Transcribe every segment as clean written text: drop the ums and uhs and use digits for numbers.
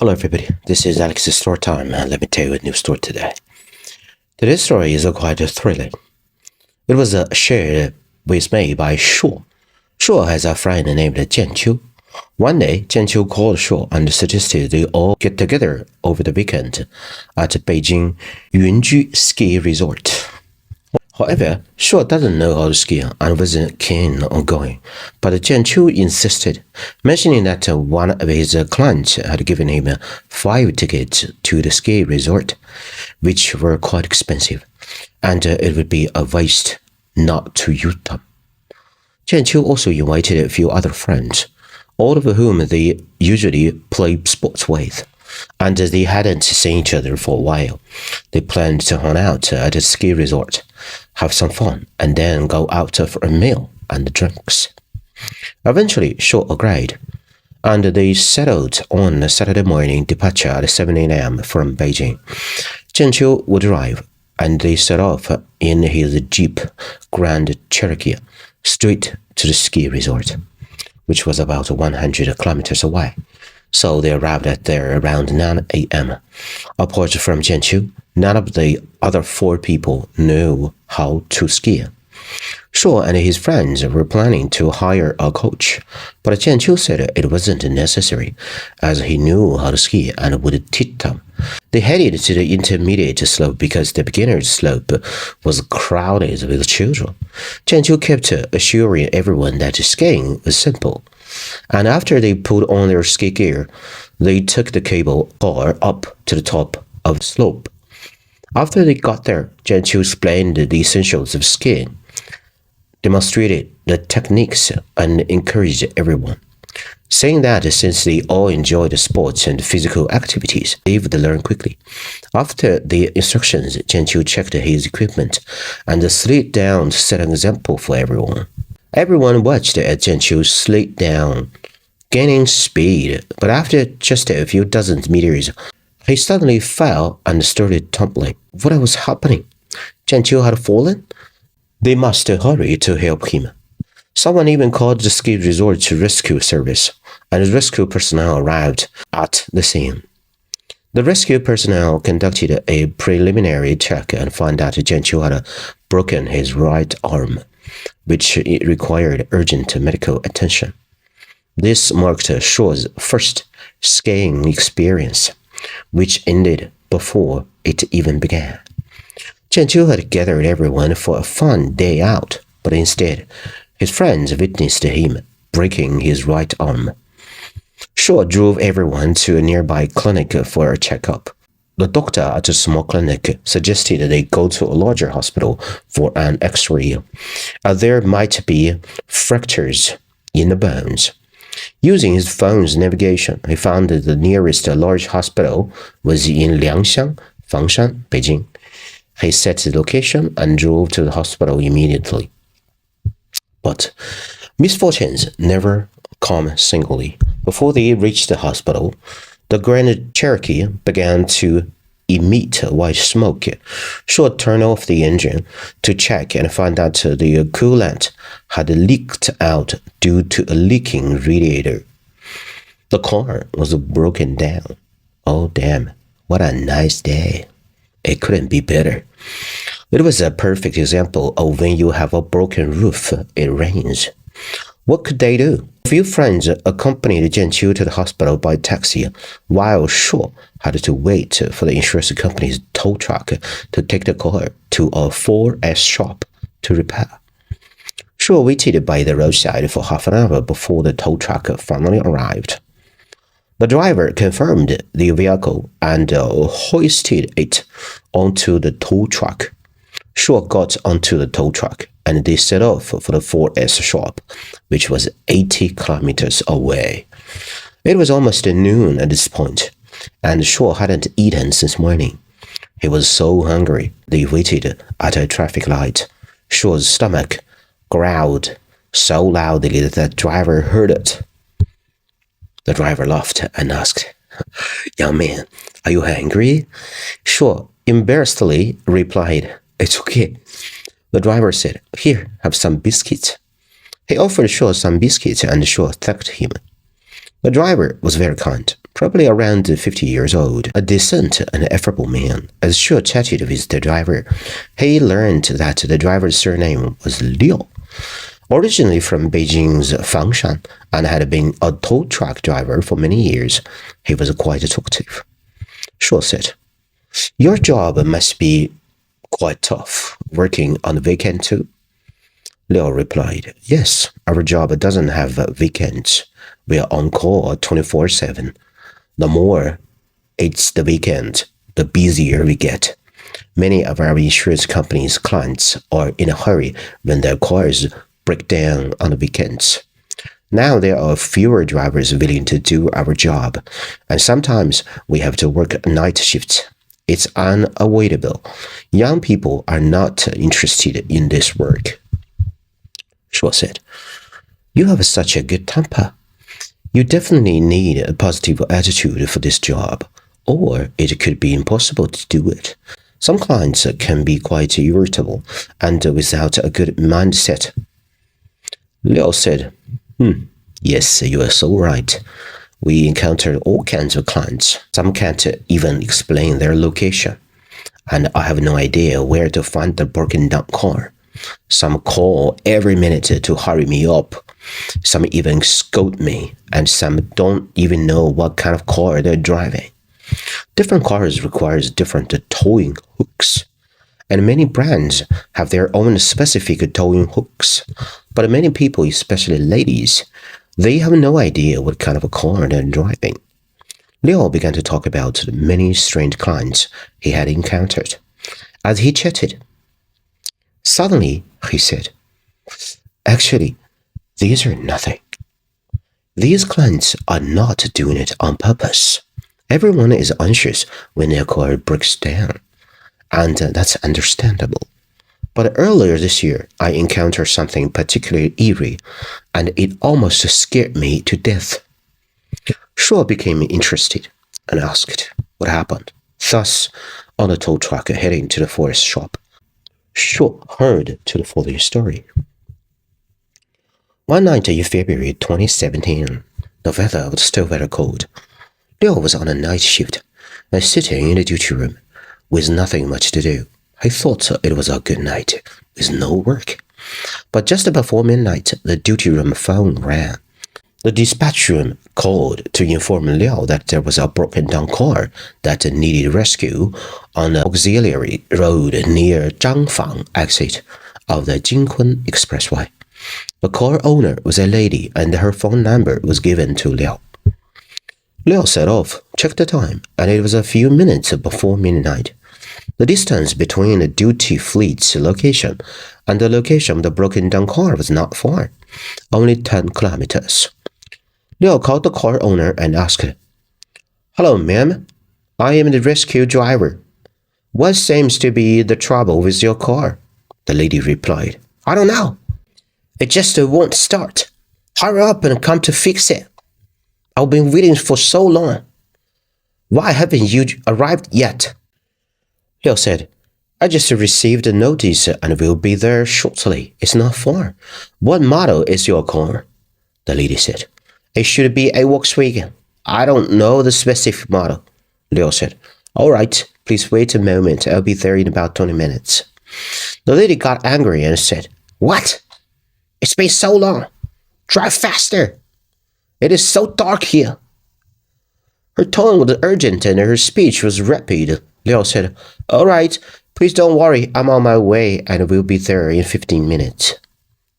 Hello everybody, this is Alex's story time and let me tell you a new story today. Today's story is quite thrilling. It was shared with me by Shuo. Shuo has a friend named Jianqiu. One day, Jianqiu called Shuo and suggested they all get together over the weekend at Beijing Jianqiu ski resort. However, Shuo doesn't know how to ski and wasn't keen on going, but Jianqiu insisted, mentioning that one of his clients had given him 5 tickets to the ski resort, which were quite expensive, and it would be a waste not to use them. Jianqiu also invited a few other friends, all of whom they usually play sports with, and they hadn't seen each other for a while. They planned to hang out at a ski resort, have some fun, and then go out for a meal and drinks. Eventually, Shuo agreed, and they settled on a Saturday morning departure at 7 a.m. from Beijing. Jianqiu would arrive, and they set off in his Jeep Grand Cherokee straight to the ski resort, which was about 100 kilometers away. So they arrived there around 9 a.m. Apart from Jianqiu, none of the other 4 people knew how to ski. Shuo and his friends were planning to hire a coach, but Jianqiu said it wasn't necessary, as he knew how to ski and would teach them. They headed to the intermediate slope because the beginner's slope was crowded with children. Jianqiu kept assuring everyone that skiing was simple, and after they put on their ski gear, they took the cable car up to the top of the slope. After they got there, Jianqiu explained the essentials of skiing, demonstrated the techniques, and encouraged everyone, saying that since they all enjoyed the sports and physical activities, they would learn quickly. After the instructions, Jianqiu checked his equipment and slid down to set an example for everyone. Everyone watched as Jianqiu slid down, gaining speed, but after just a few dozen meters, he suddenly fell and started tumbling. What was happening? Jianqiu had fallen? They must hurry to help him. Someone even called the ski resort's rescue service, and rescue personnel arrived at the scene. The rescue personnel conducted a preliminary check and found out Jianqiu had broken his right arm, which required urgent medical attention. This marked Shuo's first skiing experience, which ended before it even began. Jianqiu had gathered everyone for a fun day out, but instead, his friends witnessed him breaking his right arm. Shuo drove everyone to a nearby clinic for a checkup. The doctor at the small clinic suggested they go to a larger hospital for an X-ray, as there might be fractures in the bones. Using his phone's navigation, he found that the nearest large hospital was in Liangxiang, Fangshan, Beijing. He set the location and drove to the hospital immediately. But misfortunes never come singly. Before they reached the hospital, the Grand Cherokee began to emit white smoke. Shuo turned off the engine to check and found out the coolant had leaked out due to a leaking radiator. The car was broken down. Oh damn, what a nice day. It couldn't be better. It was a perfect example of when you have a broken roof, it rains. What could they do? A few friends accompanied Jianqiu to the hospital by taxi, while Shuo had to wait for the insurance company's tow truck to take the car to a 4S shop to repair. Shuo waited by the roadside for half an hour before the tow truck finally arrived. The driver confirmed the vehicle and hoisted it onto the tow truck. Shuo got onto the tow truck, and they set off for the 4S shop, which was 80 kilometers away. It was almost noon at this point, and Shuo hadn't eaten since morning. He was so hungry. They waited at a traffic light. Shuo's stomach growled so loudly that the driver heard it. The driver laughed and asked, "Young man, are you hungry?" Shuo embarrassedly replied, "It's okay." The driver said, "Here, have some biscuits." He offered Shuo some biscuits and Shuo thanked him. The driver was very kind, probably around 50 years old, a decent and affable man. As Shuo chatted with the driver, he learned that the driver's surname was Liao. Originally from Beijing's Fangshan and had been a tow truck driver for many years, he was quite talkative. Shuo said, "Your job must be quite tough, working on the weekend too?" Liao replied, "Yes, our job doesn't have weekends. We are on call 24/7. The more it's the weekend, the busier we get. Many of our insurance companies' clients are in a hurry when their cars break down on the weekends. Now there are fewer drivers willing to do our job, and sometimes we have to work night shifts. It's unavoidable. Young people are not interested in this work." Shuo said, "You have such a good temper. You definitely need a positive attitude for this job, or it could be impossible to do it. Some clients can be quite irritable and without a good mindset." Liao said, "Yes, you are so right. We encounter all kinds of clients. Some can't even explain their location, and I have no idea where to find the broken down car. Some call every minute to hurry me up. Some even scold me, and some don't even know what kind of car they're driving. Different cars require different towing hooks, and many brands have their own specific towing hooks. But many people, especially ladies, they have no idea what kind of a car they're driving." Liao began to talk about the many strange clients he had encountered. As he chatted, suddenly he said, "Actually, these are nothing. These clients are not doing it on purpose. Everyone is anxious when their car breaks down, and that's understandable. But earlier this year, I encountered something particularly eerie, and it almost scared me to death." Shuo became interested and asked what happened. Thus, on the tow truck heading to the forest shop, Shuo heard to the following story. One night in February 2017, the weather was still very cold. Liao was on a night shift and sitting in the duty room with nothing much to do. He thought it was a good night with no work. But just before midnight, the duty room phone rang. The dispatch room called to inform Liao that there was a broken down car that needed rescue on the auxiliary road near Zhangfang exit of the Jianqiu Expressway. The car owner was a lady and her phone number was given to Liao. Liao set off, checked the time, and it was a few minutes before midnight. The distance between the duty fleet's location and the location of the broken down car was not far, only 10 kilometers. Liao called the car owner and asked, "Hello, ma'am. I am the rescue driver. What seems to be the trouble with your car?" The lady replied, "I don't know. It just won't start. Hurry up and come to fix it. I've been waiting for so long. Why haven't you arrived yet?" Liao said, "I just received a notice and will be there shortly. It's not far. What model is your car?" The lady said, "It should be a Volkswagen. I don't know the specific model." Liao said, "All right, please wait a moment. I'll be there in about 20 minutes. The lady got angry and said, "What? It's been so long. Drive faster. It is so dark here." Her tone was urgent and her speech was rapid. Liao said, "All right, please don't worry. I'm on my way and will be there in 15 minutes.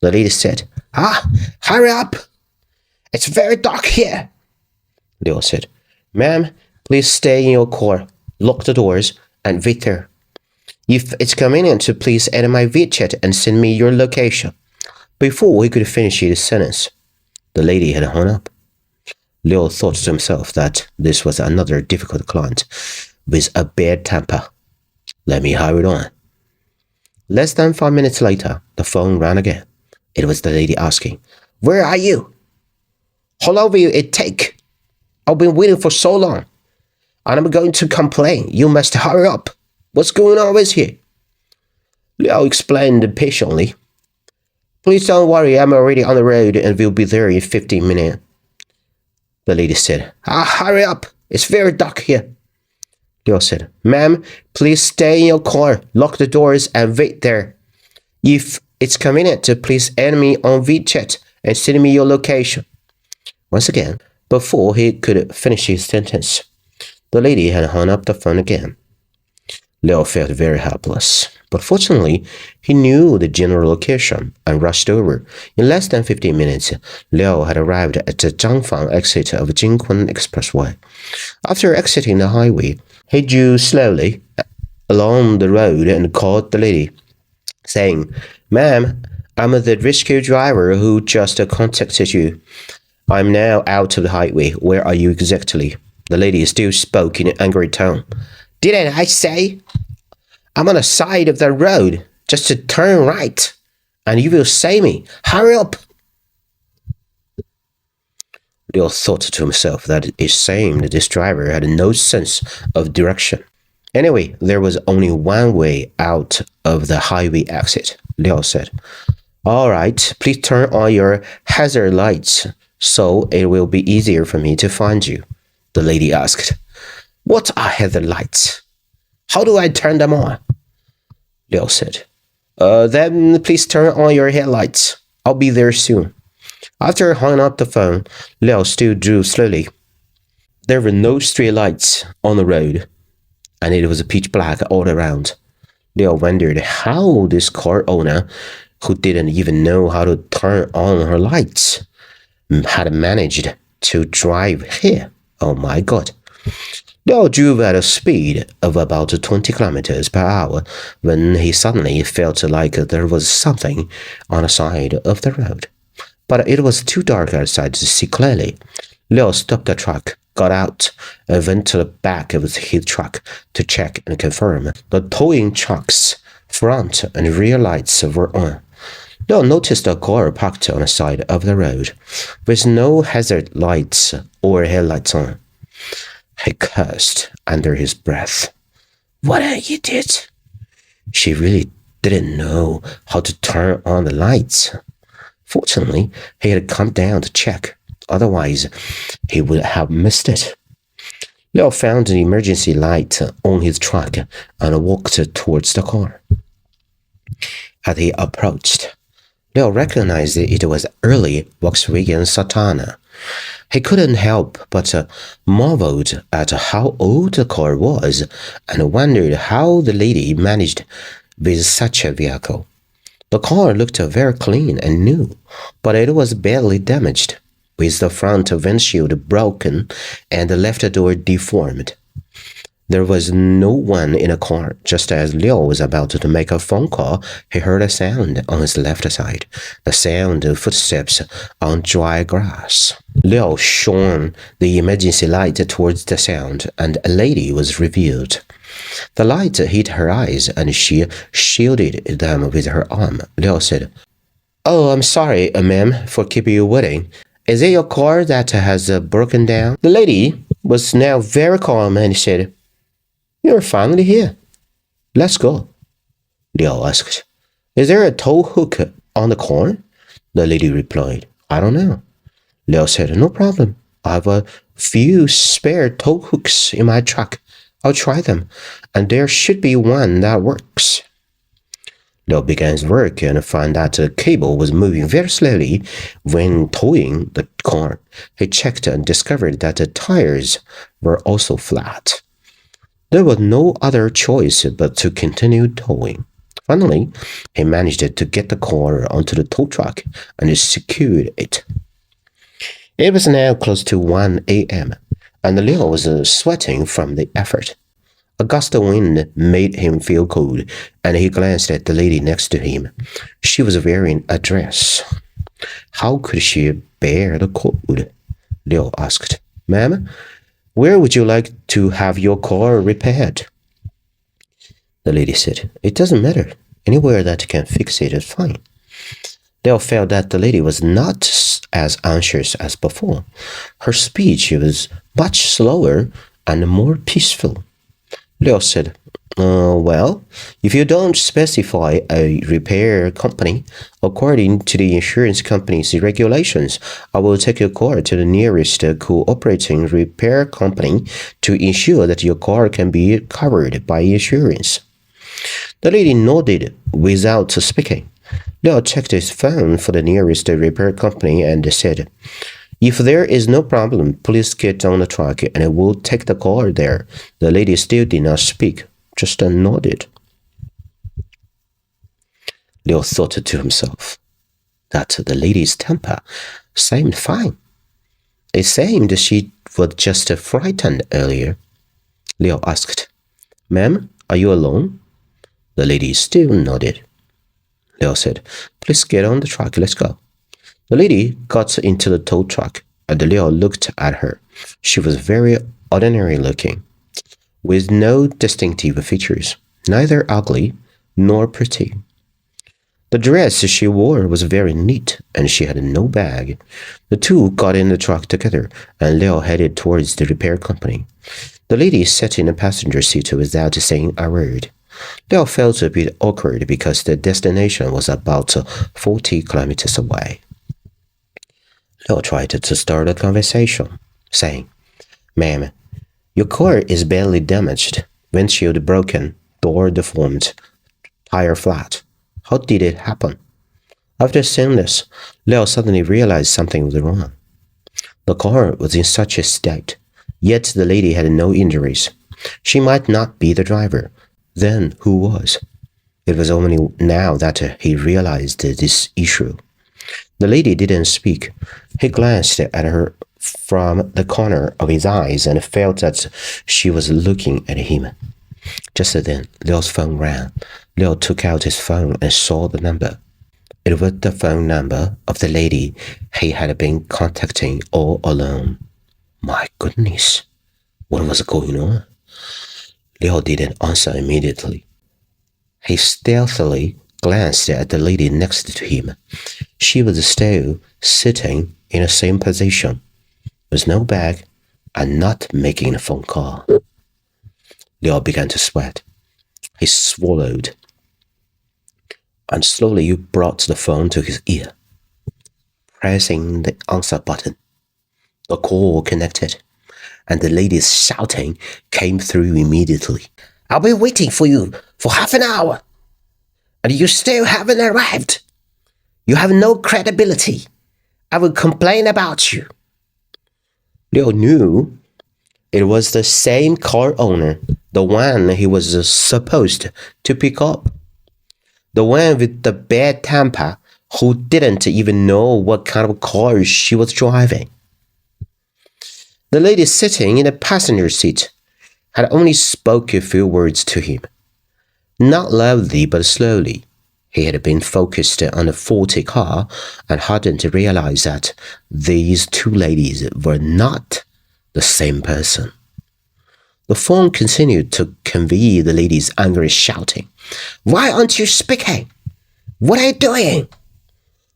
The lady said, "Hurry up. It's very dark here." Liao said, "Ma'am, please stay in your car, lock the doors, and wait there. If it's convenient to please enter my WeChat and send me your location." Before he could finish his sentence, the lady had hung up. Liao thought to himself that this was another difficult client with a bad temper. Let me hurry on. Less than 5 minutes later, the phone rang again. It was the lady asking, "Where are you? How long will it take? I've been waiting for so long, and I'm going to complain. You must hurry up. What's going on with you?" Liao explained patiently, "Please don't worry, I'm already on the road and will be there in 15 minutes. The lady said, "Hurry up. It's very dark here. Liao said, Ma'am, please stay in your car, lock the doors, and wait there. If it's convenient, please add me on WeChat and send me your location. Once again, before he could finish his sentence, the lady had hung up the phone again. Liao felt very helpless, but fortunately, he knew the general location and rushed over. In less than 15 minutes, Liao had arrived at the Zhangfang exit of Jianqiu Expressway. After exiting the highway, he drew slowly along the road and called the lady, saying, Ma'am, I'm the rescue driver who just contacted you. I'm now out of the highway. Where are you exactly? The lady still spoke in an angry tone. Didn't I say? I'm on the side of the road. Just to turn right, and you will save me. Hurry up! Liao thought to himself that it seemed this driver had no sense of direction. Anyway, there was only one way out of the highway exit, Liao said. All right, please turn on your hazard lights so it will be easier for me to find you, the lady asked. What are hazard lights? How do I turn them on? Liao said. Then please turn on your headlights. I'll be there soon. After hanging up the phone, Liao still drove slowly. There were no street lights on the road, and it was pitch black all around. Liao wondered how this car owner, who didn't even know how to turn on her lights, had managed to drive here. Oh my God. Liao drove at a speed of about 20 kilometers per hour when he suddenly felt like there was something on the side of the road. But it was too dark outside to see clearly. Liao stopped the truck, got out, and went to the back of his truck to check and confirm the towing truck's front and rear lights were on. Liao noticed a car parked on the side of the road, with no hazard lights or headlights on. He cursed under his breath. What an idiot! She really didn't know how to turn on the lights. Fortunately, he had come down to check. Otherwise, he would have missed it. Liao found an emergency light on his truck and walked towards the car. As he approached, Liao recognized it was early Volkswagen Santana. He couldn't help but marveled at how old the car was and wondered how the lady managed with such a vehicle. The car looked very clean and new, but it was badly damaged, with the front windshield broken and the left door deformed. There was no one in the car. Just as Liao was about to make a phone call, he heard a sound on his left side, the sound of footsteps on dry grass. Liao shone the emergency light towards the sound, and a lady was revealed. The light hit her eyes, and she shielded them with her arm. Liao said, Oh, I'm sorry, ma'am, for keeping you waiting. Is it your car that has broken down? The lady was now very calm and said, You're finally here. Let's go. Liao asked, Is there a tow hook on the car? The lady replied, I don't know. Liao said, No problem. I have a few spare tow hooks in my truck. I'll try them, and there should be one that works. Liao began his work and found that the cable was moving very slowly when towing the car. He checked and discovered that the tires were also flat. There was no other choice but to continue towing. Finally, he managed to get the car onto the tow truck and secured it. It was now close to 1 a.m., and Liao was sweating from the effort. A gust of wind made him feel cold, and he glanced at the lady next to him. She was wearing a dress. How could she bear the cold? Liao asked. Ma'am, where would you like to have your car repaired? The lady said, It doesn't matter. Anywhere that can fix it is fine. Liao felt that the lady was not as anxious as before. Her speech was much slower and more peaceful. Liao said, Well, if you don't specify a repair company according to the insurance company's regulations, I will take your car to the nearest cooperating repair company to ensure that your car can be covered by insurance. The lady nodded without speaking. Liao checked his phone for the nearest repair company and said, "If there is no problem, please get on the truck and we'll take the car there." The lady still did not speak, just nodded. Liao thought to himself that the lady's temper seemed fine. It seemed she was just frightened earlier. Liao asked, "Ma'am, are you alone?" The lady still nodded. Liao said, "Please get on the truck, let's go." The lady got into the tow truck, and Liao looked at her. She was very ordinary looking, with no distinctive features, neither ugly nor pretty. The dress she wore was very neat, and she had no bag. The two got in the truck together, and Liao headed towards the repair company. The lady sat in the passenger seat without saying a word. Liao felt a bit awkward because the destination was about 40 kilometers away. Liao tried to start a conversation, saying, "Ma'am, your car is badly damaged, windshield broken, door deformed, tire flat. How did it happen?" After saying this, Liao suddenly realized something was wrong. The car was in such a state, yet the lady had no injuries. She might not be the driver. Then who was? It was only now that he realized this issue. The lady didn't speak. He glanced at her from the corner of his eyes and felt that she was looking at him. Just then, Liao's phone rang. Liao took out his phone and saw the number. It was the phone number of the lady he had been contacting all along. My goodness, what was going on? Liao didn't answer immediately. He stealthily glanced at the lady next to him. She was still sitting in the same position, with no bag and not making a phone call. Liao began to sweat. He swallowed and slowly brought the phone to his ear, pressing the answer button. The call connected, and the lady's shouting came through immediately. "I'll be waiting for you for half an hour, and you still haven't arrived. You have no credibility. I will complain about you." Liao knew it was the same car owner, the one he was supposed to pick up. The one with the bad temper who didn't even know what kind of car she was driving. The lady sitting in the passenger seat had only spoke a few words to him. Not loudly but slowly. He had been focused on a faulty car and hadn't realized that these two ladies were not the same person. The phone continued to convey the lady's angry shouting. "Why aren't you speaking? What are you doing?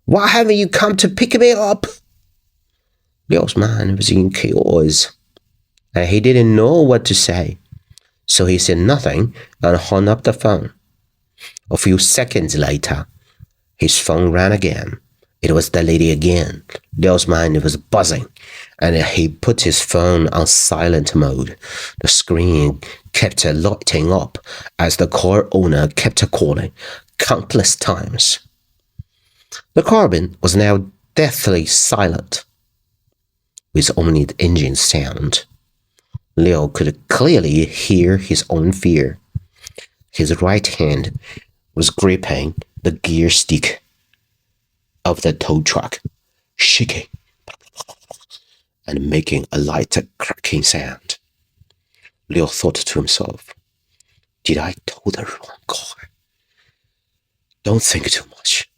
Why haven't you come to pick me up?" Liao's mind was in chaos, and he didn't know what to say, so he said nothing and hung up the phone. A few seconds later, his phone rang again. It was the lady again. Liao's mind was buzzing, and he put his phone on silent mode. The screen kept lighting up as the car owner kept calling countless times. The cabin was now deathly silent, with only the engine sound. Liao could clearly hear his own fear. His right hand was gripping the gear stick of the tow truck, shaking and making a light cracking sound. Liao thought to himself, "Did I tow the wrong car? Don't think too much.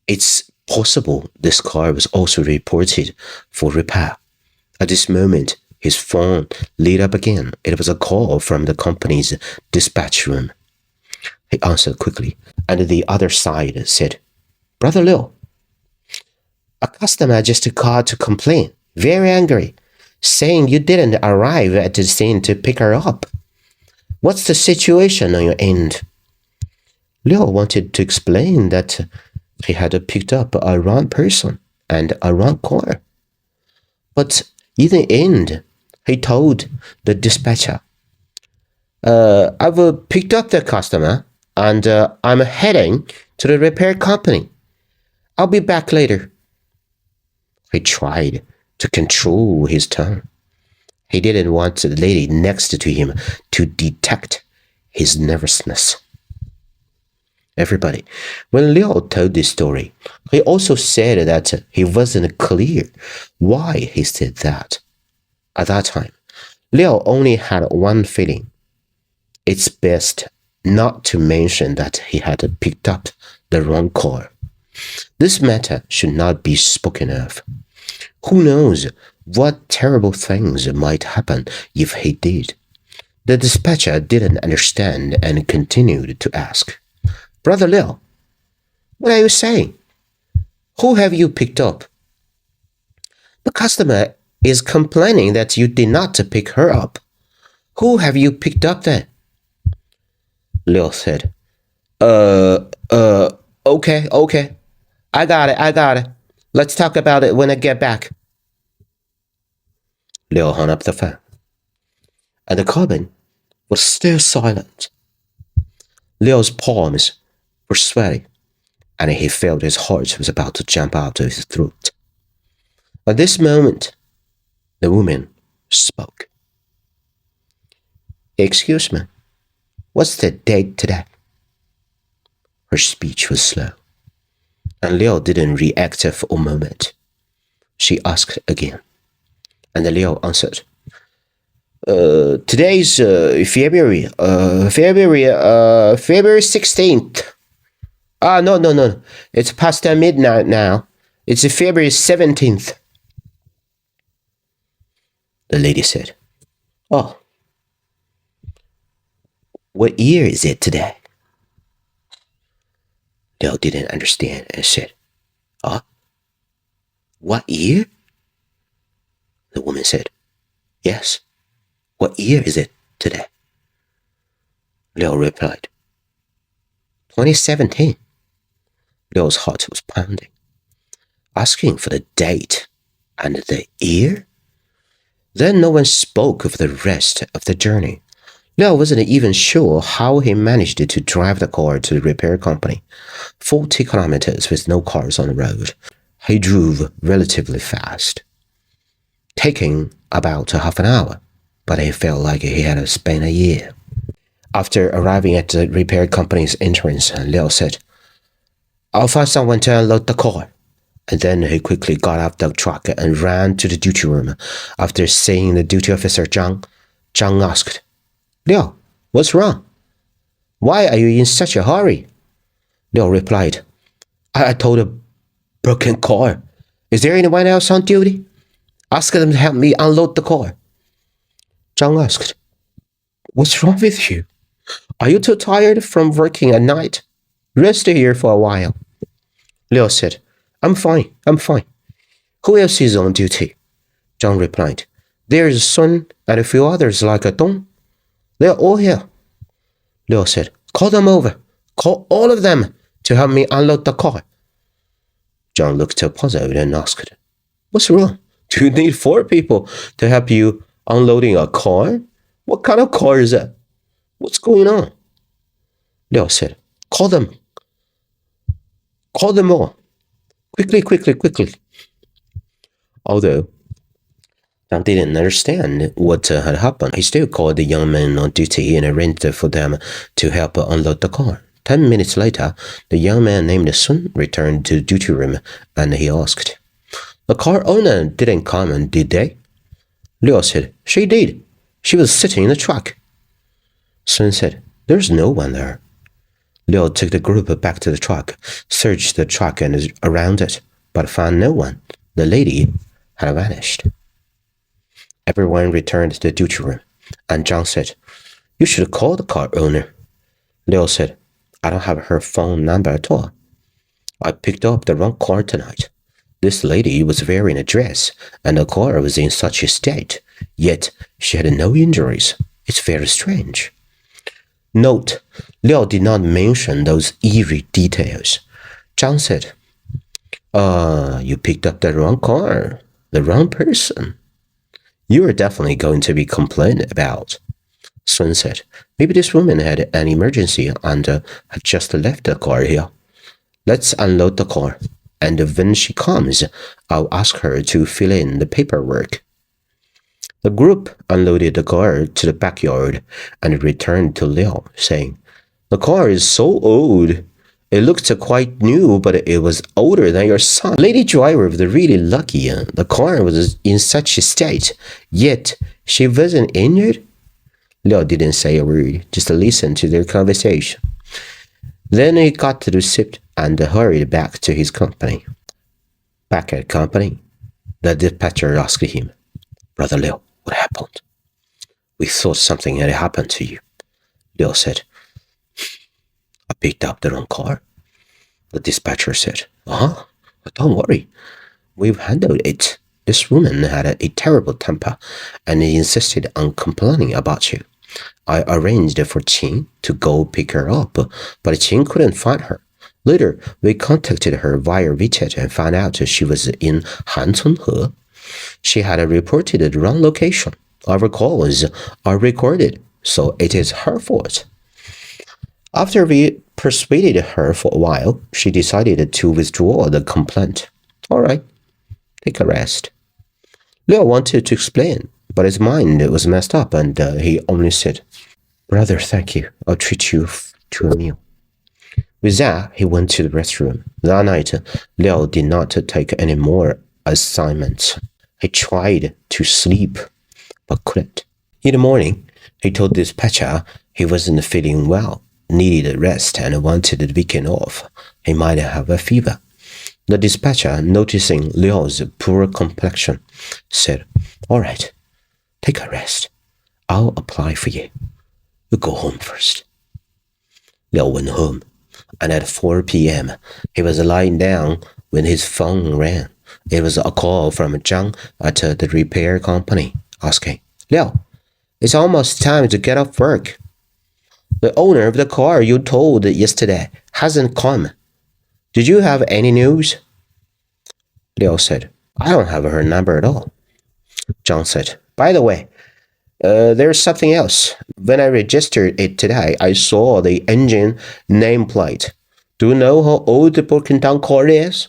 It's possible this car was also reported for repair." At this moment, his phone lit up again. It was a call from the company's dispatch room. He answered quickly, and the other side said, "Brother Liao, a customer just called to complain, very angry, saying you didn't arrive at the scene to pick her up. What's the situation on your end? Liao wanted to explain that he had picked up a wrong person and a wrong car. But in the end, he told the dispatcher, I've picked up the customer and I'm heading to the repair company. I'll be back later. He tried to control his tone. He didn't want the lady next to him to detect his nervousness. Everybody, when Liao told this story, he also said that he wasn't clear why he said that. At that time, Liao only had one feeling. It's best not to mention that he had picked up the wrong car. This matter should not be spoken of. Who knows what terrible things might happen if he did? The dispatcher didn't understand and continued to ask, Brother Liao, what are you saying? Who have you picked up? The customer is complaining that you did not pick her up. Who have you picked up then? Liao said, okay. I got it. Let's talk about it when I get back. Liao hung up the phone, and the cabin was still silent. Liao's palms were sweaty, and he felt his heart was about to jump out of his throat. At this moment, the woman spoke. Excuse me, what's the date today? Her speech was slow, and Liao didn't react for a moment. She asked again, and Liao answered, Today's February 16th. No. It's past midnight now. It's February 17th. The lady said, Oh, what year is it today? Liao didn't understand and said, What year? The woman said, Yes. What year is it today? Liao replied, 2017. Liao's heart was pounding, asking for the date and the year. Then no one spoke of the rest of the journey. Liao wasn't even sure how he managed to drive the car to the repair company. 40 kilometers with no cars on the road. He drove relatively fast, taking about half an hour, but he felt like he had spent a year. After arriving at the repair company's entrance, Liao said, I'll find someone to unload the car. And then he quickly got out the truck and ran to the duty room. After seeing the duty officer Zhang asked, Liao, what's wrong? Why are you in such a hurry? Liao replied, I told a broken car. Is there anyone else on duty? Ask them to help me unload the car. Zhang asked, What's wrong with you? Are you too tired from working at night? Rest here for a while. Liao said, I'm fine. Who else is on duty? Zhang replied, There's Sun and a few others like a Dong. They're all here. Liao said, Call them over. Call all of them to help me unload the car. Zhang looked puzzled and asked, What's wrong? Do you need 4 people to help you unloading a car? What kind of car is that? What's going on? Liao said, Call them all. Quickly. Although Zhang didn't understand what had happened, he still called the young men on duty and arranged for them to help unload the car. 10 minutes later, the young man named Sun returned to the duty room, and he asked, The car owner didn't come, did they? Liao said, She did. She was sitting in the truck. Sun said, There's no one there. Liao took the group back to the truck, searched the truck and around it, but found no one. The lady had vanished. Everyone returned to the duty room, and Zhang said, You should call the car owner. Liao said, I don't have her phone number at all. I picked up the wrong car tonight. This lady was wearing a dress, and the car was in such a state, yet she had no injuries. It's very strange. Note, Liao did not mention those eerie details. Zhang said, you picked up the wrong car, the wrong person. You are definitely going to be complained about. Sun said, maybe this woman had an emergency and had just left the car here. Let's unload the car, and when she comes, I'll ask her to fill in the paperwork. The group unloaded the car to the backyard and returned to Liao, saying, the car is so old. It looked quite new, but it was older than your son. Lady driver was really lucky. The car was in such a state, yet she wasn't injured. Liao didn't say a word, just listened to their conversation. Then he got the receipt and hurried back to his company. Back at company, the dispatcher asked him, Brother Liao, what happened? We thought something had happened to you. Liao said, I picked up the wrong car. The dispatcher said, don't worry. We've handled it. This woman had a terrible temper and insisted on complaining about you. I arranged for Qin to go pick her up, but Qin couldn't find her. Later, we contacted her via WeChat and found out she was in Hancunhe. She had reported the wrong location. Our calls are recorded, so it is her fault. After we persuaded her for a while, she decided to withdraw the complaint. All right, take a rest. Liao wanted to explain, but his mind was messed up and he only said, Brother, thank you. I'll treat you to a meal. With that, he went to the restroom. That night, Liao did not take any more assignments. He tried to sleep, but couldn't. In the morning, he told the dispatcher he wasn't feeling well, needed rest, and wanted the weekend off. He might have a fever. The dispatcher, noticing Liao's poor complexion, said, All right, take a rest. I'll apply for you. You go home first. Liao went home, and at 4 p.m., he was lying down when his phone rang. It was a call from Zhang at the repair company, asking, Liao, it's almost time to get off work. The owner of the car you told yesterday hasn't come. Did you have any news? Liao said, I don't have her number at all. Zhang said, by the way, there's something else. When I registered it today, I saw the engine nameplate. Do you know how old the broken down car is?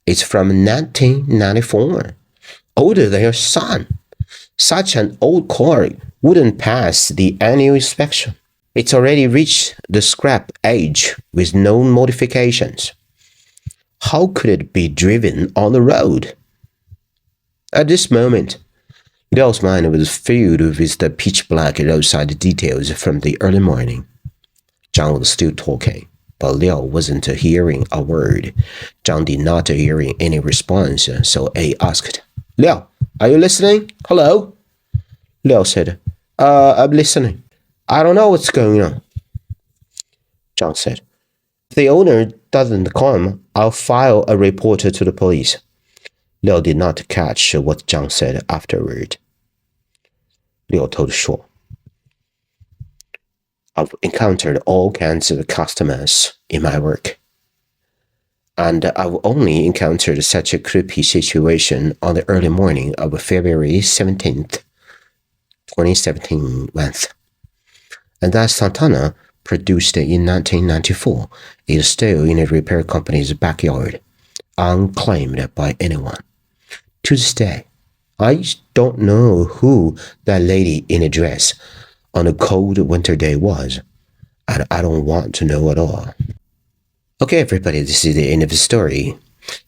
It's from 1994. Older than your son. Such an old car wouldn't pass the annual inspection. It's already reached the scrap age with no modifications. How could it be driven on the road? At this moment, Liao's mind was filled with the pitch-black roadside details from the early morning. Zhang was still talking, but Liao wasn't hearing a word. Zhang did not hear any response, so he asked, Liao, are you listening? Hello? Liao said, I'm listening. I don't know what's going on. Zhang said, if the owner doesn't come, I'll file a report to the police. Liao did not catch what Zhang said afterward. Liao told Shuo, I've encountered all kinds of customers in my work, and I've only encountered such a creepy situation on the early morning of February 17th, 2017 month. And that Santana, produced in 1994, is still in a repair company's backyard, unclaimed by anyone. To this day, I don't know who that lady in a dress on a cold winter day was, and I don't want to know at all. Okay, everybody, this is the end of the story.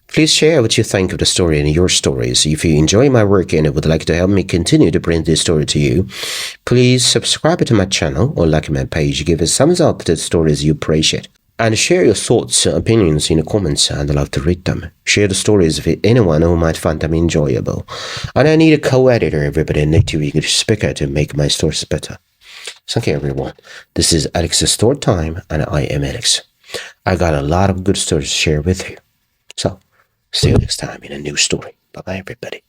Please share what you think of the story and your stories. If you enjoy my work and would like to help me continue to bring this story to you, please subscribe to my channel or like my page. Give a thumbs up to the stories you appreciate. And share your thoughts and opinions in the comments. I'd love to read them. Share the stories with anyone who might find them enjoyable. And I need a co-editor, everybody, a native English speaker to make my stories better. Thank you, everyone. This is Alex's Story Time, and I am Alex. I got a lot of good stories to share with you. So, see you next time in a new story. Bye-bye, everybody.